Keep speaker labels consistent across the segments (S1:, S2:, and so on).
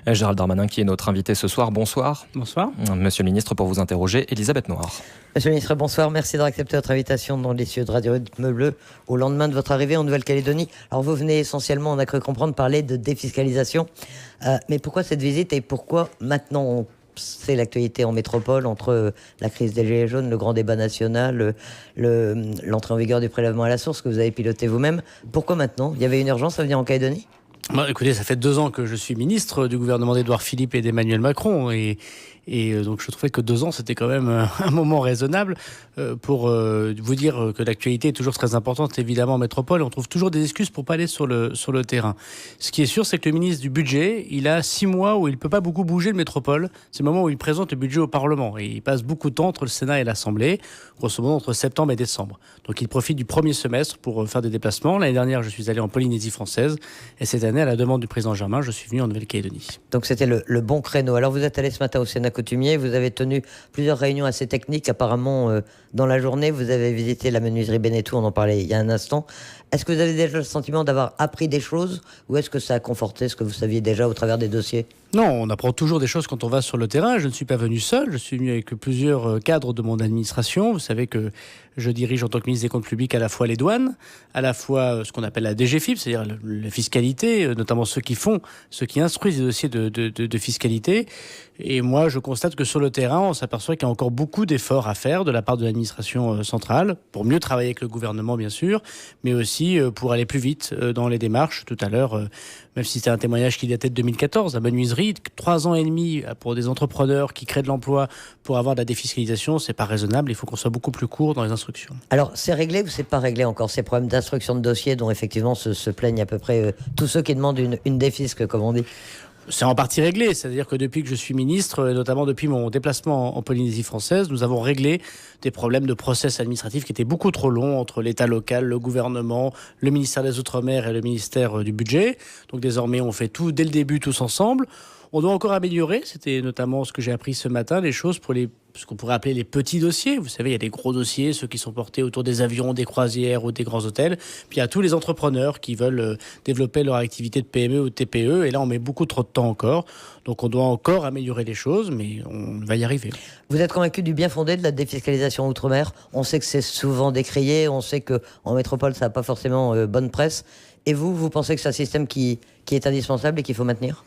S1: Gérald Darmanin qui est notre invité ce soir. Bonsoir.
S2: Bonsoir.
S1: Monsieur le ministre, pour vous interroger, Elisabeth Noir.
S3: Monsieur le ministre, bonsoir. Merci d'avoir accepté notre invitation dans les cieux de Radio Rythme Bleu au lendemain de votre arrivée en Nouvelle-Calédonie. Alors vous venez essentiellement, on a cru comprendre, parler de défiscalisation. Mais pourquoi cette visite et pourquoi maintenant c'est l'actualité en métropole entre la crise des Gilets jaunes, le grand débat national, l'entrée en vigueur du prélèvement à la source que vous avez piloté vous-même. Pourquoi maintenant ? Il y avait une urgence à venir en Calédonie ?
S2: Écoutez, ça fait 2 ans que je suis ministre du gouvernement d'Édouard Philippe et d'Emmanuel Macron et donc je trouvais que 2 ans c'était quand même un moment raisonnable pour vous dire que l'actualité est toujours très importante évidemment en métropole et on trouve toujours des excuses pour pas aller sur le terrain. Ce qui est sûr, c'est que le ministre du budget, il a 6 mois où il peut pas beaucoup bouger de métropole. C'est le moment où il présente le budget au Parlement et il passe beaucoup de temps entre le Sénat et l'Assemblée, grosso modo entre septembre et décembre. Donc il profite du premier semestre pour faire des déplacements. L'année dernière, je suis allé en Polynésie française et cette année, à la demande du président Germain, je suis venu en Nouvelle-Calédonie.
S3: Donc c'était le bon créneau. Alors vous êtes allé ce matin au Sénat coutumier, vous avez tenu plusieurs réunions assez techniques apparemment dans la journée, vous avez visité la menuiserie Benetou, on en parlait il y a un instant. Est-ce que vous avez déjà le sentiment d'avoir appris des choses ou est-ce que ça a conforté ce que vous saviez déjà au travers des dossiers ?
S2: Non, on apprend toujours des choses quand on va sur le terrain. Je ne suis pas venu seul, je suis venu avec plusieurs cadres de mon administration. Vous savez que je dirige en tant que ministre des Comptes Publics à la fois les douanes, à la fois ce qu'on appelle la DGFiP, c'est-à-dire la fiscalité, notamment ceux qui instruisent les dossiers de fiscalité. Et moi, je constate que sur le terrain, on s'aperçoit qu'il y a encore beaucoup d'efforts à faire de la part de l'administration centrale, pour mieux travailler avec le gouvernement, bien sûr, mais aussi pour aller plus vite dans les démarches. Tout à l'heure, même si c'était un témoignage qui datait de 2014, la menuiserie, 3 ans et demi pour des entrepreneurs qui créent de l'emploi pour avoir de la défiscalisation, c'est pas raisonnable. Il faut qu'on soit beaucoup plus court dans les instructions.
S3: Alors, c'est réglé ou c'est pas réglé encore ces problèmes d'instruction de dossiers dont effectivement se plaignent à peu près tous ceux qui demandent une défisque, comme on dit ?
S2: C'est en partie réglé, c'est-à-dire que depuis que je suis ministre, et notamment depuis mon déplacement en Polynésie française, nous avons réglé des problèmes de process administratif qui étaient beaucoup trop longs entre l'État local, le gouvernement, le ministère des Outre-mer et le ministère du Budget. Donc désormais, on fait tout dès le début, tous ensemble. On doit encore améliorer, c'était notamment ce que j'ai appris ce matin, les choses pour ce qu'on pourrait appeler les petits dossiers. Vous savez, il y a des gros dossiers, ceux qui sont portés autour des avions, des croisières ou des grands hôtels. Puis il y a tous les entrepreneurs qui veulent développer leur activité de PME ou de TPE. Et là, on met beaucoup trop de temps encore. Donc on doit encore améliorer les choses, mais on va y arriver.
S3: Vous êtes convaincu du bien fondé de la défiscalisation outre-mer ? On sait que c'est souvent décrié, on sait qu'en métropole, ça n'a pas forcément bonne presse. Et vous pensez que c'est un système qui est indispensable et qu'il faut maintenir ?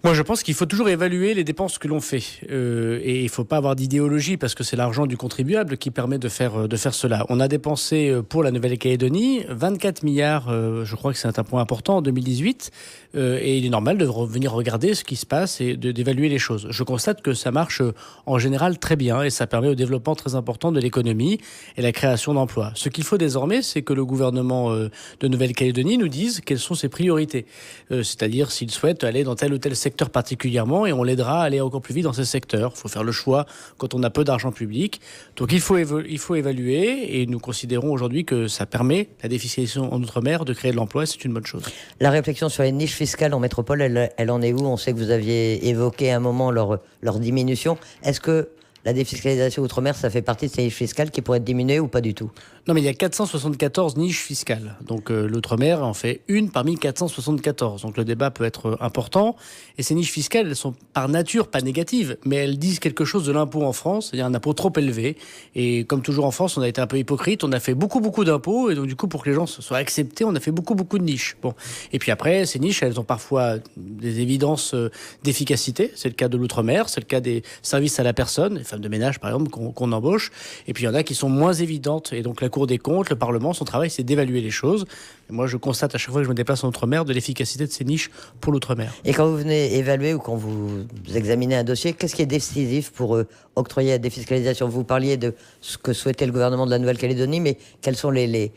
S2: Moi, je pense qu'il faut toujours évaluer les dépenses que l'on fait. Et il ne faut pas avoir d'idéologie parce que c'est l'argent du contribuable qui permet de faire cela. On a dépensé pour la Nouvelle-Calédonie 24 milliards, je crois que c'est un point important, en 2018. Et il est normal de venir regarder ce qui se passe et d'évaluer les choses. Je constate que ça marche en général très bien et ça permet au développement très important de l'économie et la création d'emplois. Ce qu'il faut désormais, c'est que le gouvernement de Nouvelle-Calédonie nous dise quelles sont ses priorités. C'est-à-dire s'il souhaite aller dans tel ou tel secteur particulièrement et on l'aidera à aller encore plus vite dans ces secteurs. Il faut faire le choix quand on a peu d'argent public. Donc il faut évaluer et nous considérons aujourd'hui que ça permet la défiscalisation en Outre-mer de créer de l'emploi et c'est une bonne chose.
S3: La réflexion sur les niches fiscales en métropole, elle en est où ? On sait que vous aviez évoqué à un moment leur diminution. Est-ce que la défiscalisation outre-mer, ça fait partie de ces niches fiscales qui pourraient être diminuées ou pas du tout ?
S2: Non, mais il y a 474 niches fiscales. Donc l'outre-mer en fait une parmi 474. Donc le débat peut être important. Et ces niches fiscales, elles sont par nature pas négatives, mais elles disent quelque chose de l'impôt en France, c'est-à-dire un impôt trop élevé. Et comme toujours en France, on a été un peu hypocrite. On a fait beaucoup d'impôts. Et donc du coup, pour que les gens se soient acceptés, on a fait beaucoup de niches. Bon. Et puis après, ces niches, elles ont parfois des évidences d'efficacité. C'est le cas de l'outre-mer, c'est le cas des services à la personne, les femmes de ménage par exemple, qu'on embauche. Et puis il y en a qui sont moins évidentes. Et donc la Cour des comptes, le Parlement, son travail, c'est d'évaluer les choses. Et moi, je constate à chaque fois que je me déplace en Outre-mer de l'efficacité de ces niches pour l'Outre-mer.
S3: Et quand vous venez évaluer ou quand vous examinez un dossier, qu'est-ce qui est décisif pour octroyer la défiscalisation ? Vous parliez de ce que souhaitait le gouvernement de la Nouvelle-Calédonie, mais quels sont les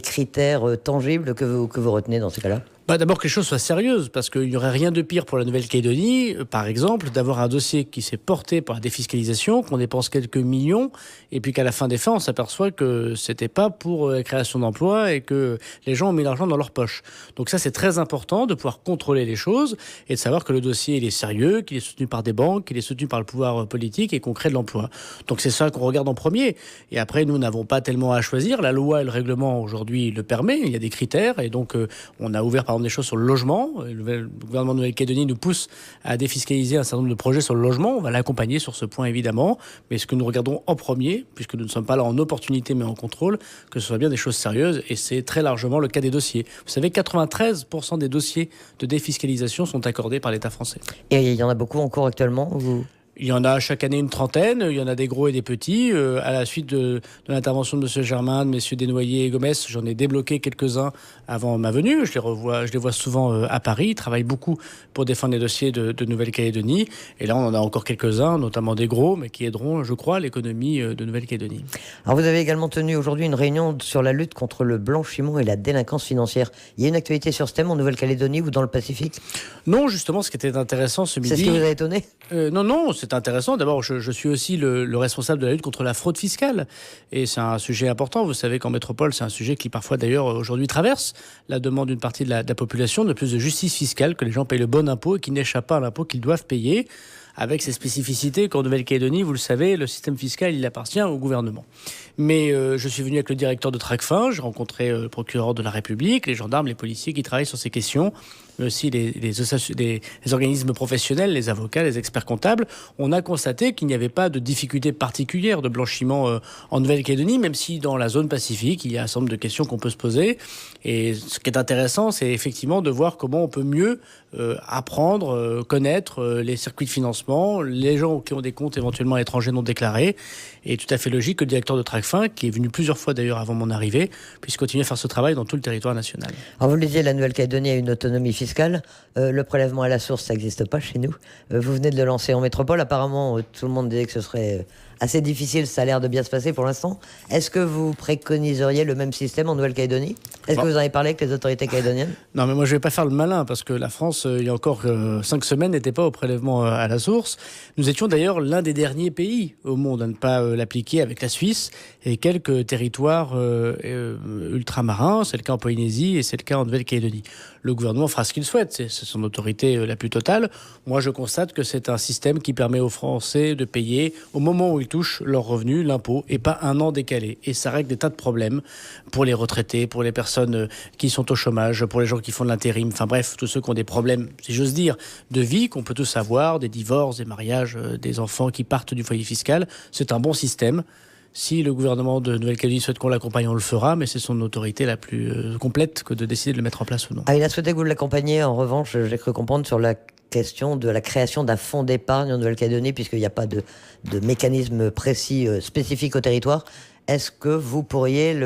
S3: critères tangibles que vous retenez dans ces cas-là ?
S2: D'abord que les choses soient sérieuses, parce qu'il n'y aurait rien de pire pour la Nouvelle-Calédonie, par exemple, d'avoir un dossier qui s'est porté par la défiscalisation, qu'on dépense quelques millions, et puis qu'à la fin des fins, on s'aperçoit que c'était pas pour la création d'emplois et que les gens ont mis l'argent dans leur poche. Donc ça, c'est très important de pouvoir contrôler les choses et de savoir que le dossier, il est sérieux, qu'il est soutenu par des banques, qu'il est soutenu par le pouvoir politique et qu'on crée de l'emploi. Donc c'est ça qu'on regarde en premier. Et après, nous n'avons pas tellement à choisir. La loi et le règlement, aujourd'hui, le permet. Il y a des critères et donc on a ouvert par exemple des choses sur le logement. Le gouvernement de Nouvelle-Calédonie nous pousse à défiscaliser un certain nombre de projets sur le logement. On va l'accompagner sur ce point évidemment. Mais ce que nous regardons en premier, puisque nous ne sommes pas là en opportunité mais en contrôle, que ce soit bien des choses sérieuses. Et c'est très largement le cas des dossiers. Vous savez, 93% des dossiers de défiscalisation sont accordés par l'État français.
S3: Et il y en a beaucoup en cours actuellement
S2: Il y en a chaque année une trentaine, il y en a des gros et des petits. À la suite de l'intervention de M. Germain, de messieurs Desnoyers et Gomes, j'en ai débloqué quelques-uns avant ma venue. Je les vois souvent à Paris. Ils travaillent beaucoup pour défendre les dossiers de Nouvelle-Calédonie. Et là, on en a encore quelques-uns, notamment des gros, mais qui aideront, je crois, l'économie de Nouvelle-Calédonie.
S3: Alors vous avez également tenu aujourd'hui une réunion sur la lutte contre le blanchiment et la délinquance financière. Il y a une actualité sur ce thème en Nouvelle-Calédonie ou dans le Pacifique?
S2: Non, justement, ce qui était intéressant ce midi...
S3: C'est ce qui vous a étonné?
S2: Non, c'est intéressant. D'abord, je suis aussi le responsable de la lutte contre la fraude fiscale. Et c'est un sujet important. Vous savez qu'en métropole, c'est un sujet qui parfois d'ailleurs aujourd'hui traverse la demande d'une partie de la population de plus de justice fiscale, que les gens payent le bon impôt et qu'ils n'échappent pas à l'impôt qu'ils doivent payer, avec ses spécificités qu'en Nouvelle-Calédonie, vous le savez, le système fiscal, il appartient au gouvernement. Mais je suis venu avec le directeur de Tracfin, j'ai rencontré le procureur de la République, les gendarmes, les policiers qui travaillent sur ces questions, mais aussi les organismes professionnels, les avocats, les experts comptables. On a constaté qu'il n'y avait pas de difficulté particulière de blanchiment en Nouvelle-Calédonie, même si dans la zone Pacifique, il y a un certain nombre de questions qu'on peut se poser. Et ce qui est intéressant, c'est effectivement de voir comment on peut mieux apprendre, connaître les circuits de financement, les gens qui ont des comptes éventuellement étrangers non déclarés. Et tout à fait logique que le directeur de Tracfin, qui est venu plusieurs fois d'ailleurs avant mon arrivée, puisse continuer à faire ce travail dans tout le territoire national.
S3: Alors vous le disiez, la Nouvelle-Calédonie a une autonomie fiscale. Le prélèvement à la source, ça n'existe pas chez nous. Vous venez de le lancer en métropole. Apparemment, tout le monde disait que ce serait assez difficile. Ça a l'air de bien se passer pour l'instant. Est-ce que vous préconiseriez le même système en Nouvelle-Calédonie? Est-ce que vous en avez parlé avec les autorités calédoniennes?
S2: Non, mais moi, je ne vais pas faire le malin, parce que la France, il y a encore 5 semaines, n'était pas au prélèvement à la source. Nous étions d'ailleurs l'un des derniers pays au monde à ne pas l'appliquer, avec la Suisse et quelques territoires ultramarins. C'est le cas en Polynésie et c'est le cas en Nouvelle-Calédonie. Le gouvernement fera ce qu'il souhaite, c'est son autorité la plus totale. Moi, je constate que c'est un système qui permet aux Français de payer au moment où ils touchent leurs revenus, l'impôt, et pas un an décalé. Et ça règle des tas de problèmes pour les retraités, pour les personnes qui sont au chômage, pour les gens qui font de l'intérim, enfin bref, tous ceux qui ont des problèmes, si j'ose dire, de vie, qu'on peut tous avoir, des divorces, des mariages, des enfants qui partent du foyer fiscal. C'est un bon système. Si le gouvernement de Nouvelle-Calédonie souhaite qu'on l'accompagne, on le fera, mais c'est son autorité la plus complète que de décider de le mettre en place ou non.
S3: Ah, il a souhaité que vous l'accompagniez, en revanche, j'ai cru comprendre, sur la question de la création d'un fonds d'épargne en Nouvelle-Calédonie, puisqu'il n'y a pas de mécanisme précis, spécifique au territoire. Est-ce que vous pourriez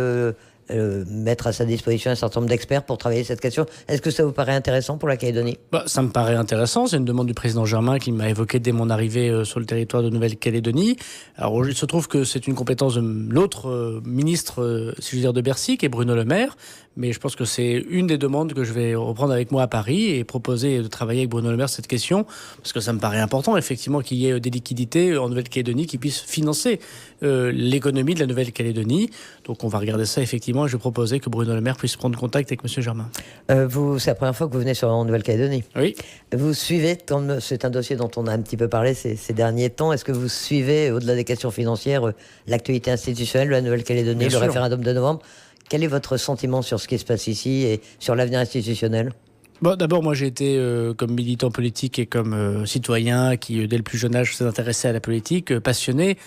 S3: mettre à sa disposition un certain nombre d'experts pour travailler cette question? Est-ce que ça vous paraît intéressant pour la Calédonie?
S2: Ça me paraît intéressant. C'est une demande du président Germain qui m'a évoqué dès mon arrivée sur le territoire de Nouvelle-Calédonie. Alors, il se trouve que c'est une compétence de l'autre ministre, si je veux dire, de Bercy, qui est Bruno Le Maire. Mais je pense que c'est une des demandes que je vais reprendre avec moi à Paris et proposer de travailler avec Bruno Le Maire sur cette question, parce que ça me paraît important, effectivement, qu'il y ait des liquidités en Nouvelle-Calédonie qui puissent financer l'économie de la Nouvelle-Calédonie. Donc on va regarder ça, effectivement, et je vais proposer que Bruno Le Maire puisse prendre contact avec M. Germain.
S3: C'est la première fois que vous venez en Nouvelle-Calédonie.
S2: Oui.
S3: Vous suivez, comme c'est un dossier dont on a un petit peu parlé ces derniers temps, est-ce que vous suivez, au-delà des questions financières, l'actualité institutionnelle de la Nouvelle-Calédonie, le référendum de novembre? Quel est votre sentiment sur ce qui se passe ici et sur l'avenir institutionnel?
S2: D'abord, moi, j'ai été, comme militant politique et comme citoyen qui, dès le plus jeune âge, s'est intéressé à la politique, passionné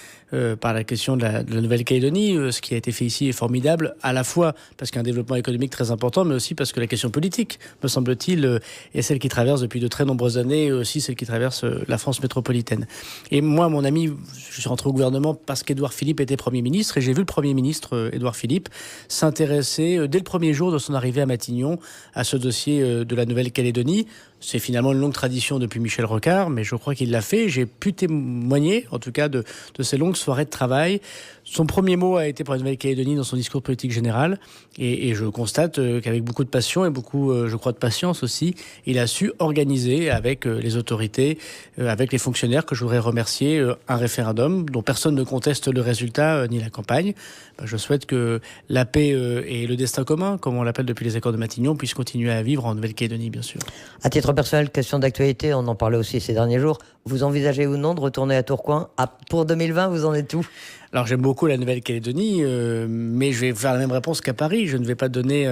S2: par la question de la Nouvelle-Calédonie. Ce qui a été fait ici est formidable, à la fois parce qu'il y a un développement économique très important, mais aussi parce que la question politique, me semble-t-il, est celle qui traverse depuis de très nombreuses années, et aussi celle qui traverse la France métropolitaine. Et moi, mon ami, je suis rentré au gouvernement parce qu'Édouard Philippe était Premier ministre, et j'ai vu le Premier ministre, Édouard Philippe, s'intéresser, dès le premier jour de son arrivée à Matignon, à ce dossier de la Nouvelle-Calédonie. C'est finalement une longue tradition depuis Michel Rocard, mais je crois qu'il l'a fait. J'ai pu témoigner, en tout cas, de ces longues soirées de travail. Son premier mot a été pour la Nouvelle-Calédonie dans son discours politique général. Et je constate qu'avec beaucoup de passion et beaucoup, je crois, de patience aussi, il a su organiser avec les autorités, avec les fonctionnaires, que je voudrais remercier, un référendum dont personne ne conteste le résultat ni la campagne. Je souhaite que la paix et le destin commun, comme on l'appelle depuis les accords de Matignon, puissent continuer à vivre en Nouvelle-Calédonie, bien sûr.
S3: À titre personnel, question d'actualité, on en parlait aussi ces derniers jours. Vous envisagez ou non de retourner à Tourcoing? Pour 2020, vous en êtes où?
S2: Alors j'aime beaucoup la Nouvelle-Calédonie, mais je vais faire la même réponse qu'à Paris. Je ne vais pas donner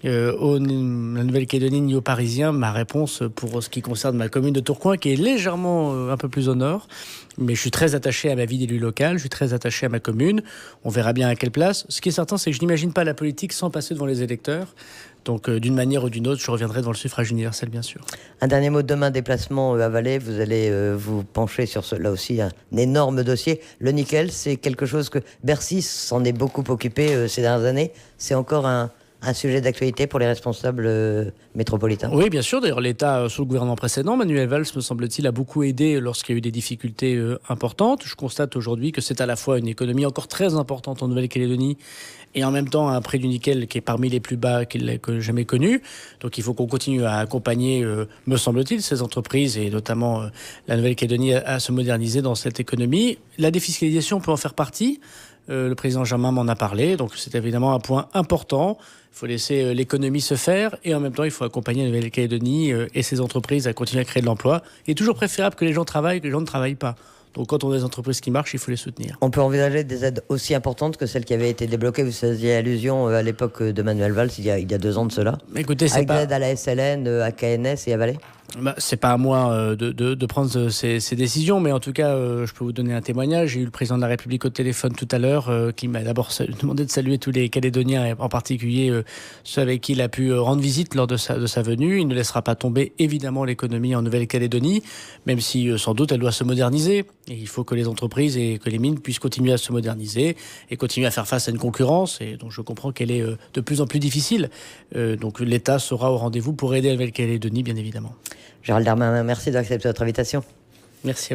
S2: la Nouvelle-Calédonie ni aux Parisiens ma réponse pour ce qui concerne ma commune de Tourcoing, qui est légèrement un peu plus au nord. Mais je suis très attaché à ma vie d'élu local, je suis très attaché à ma commune. On verra bien à quelle place. Ce qui est certain, c'est que je n'imagine pas la politique sans passer devant les électeurs. Donc d'une manière ou d'une autre, je reviendrai dans le suffrage universel, bien sûr.
S3: Un dernier mot, demain, déplacement à Valais, vous allez vous pencher sur là aussi un énorme dossier. Le nickel, c'est quelque chose que Bercy s'en est beaucoup occupé ces dernières années. C'est encore un sujet d'actualité pour les responsables métropolitains.
S2: Oui, bien sûr. D'ailleurs, l'État, sous le gouvernement précédent, Manuel Valls, me semble-t-il, a beaucoup aidé lorsqu'il y a eu des difficultés importantes. Je constate aujourd'hui que c'est à la fois une économie encore très importante en Nouvelle-Calédonie et en même temps un prix du nickel qui est parmi les plus bas qu'il ait jamais connu. Donc il faut qu'on continue à accompagner, me semble-t-il, ces entreprises et notamment la Nouvelle-Calédonie à se moderniser dans cette économie. La défiscalisation peut en faire partie. Le président Germain m'en a parlé, donc c'est évidemment un point important. Il faut laisser l'économie se faire et en même temps, il faut accompagner la Nouvelle-Calédonie et ses entreprises à continuer à créer de l'emploi. Il est toujours préférable que les gens travaillent que les gens ne travaillent pas. Donc quand on a des entreprises qui marchent, il faut les soutenir.
S3: On peut envisager des aides aussi importantes que celles qui avaient été débloquées. Vous faisiez allusion à l'époque de Manuel Valls, il y a 2 ans de cela.
S2: Écoutez, c'est
S3: avec
S2: pas...
S3: l'aide à la SLN, à KNS et à Valais.
S2: C'est pas à moi de prendre ces décisions, mais en tout cas, je peux vous donner un témoignage. J'ai eu le président de la République au téléphone tout à l'heure, qui m'a d'abord demandé de saluer tous les Calédoniens, et en particulier ceux avec qui il a pu rendre visite lors de sa venue. Il ne laissera pas tomber, évidemment, l'économie en Nouvelle-Calédonie, même si, sans doute, elle doit se moderniser. Et il faut que les entreprises et que les mines puissent continuer à se moderniser et continuer à faire face à une concurrence, et donc je comprends qu'elle est de plus en plus difficile. Donc l'État sera au rendez-vous pour aider la Nouvelle-Calédonie, bien évidemment.
S3: Gérald Darmanin, merci d'accepter notre invitation.
S2: Merci à vous.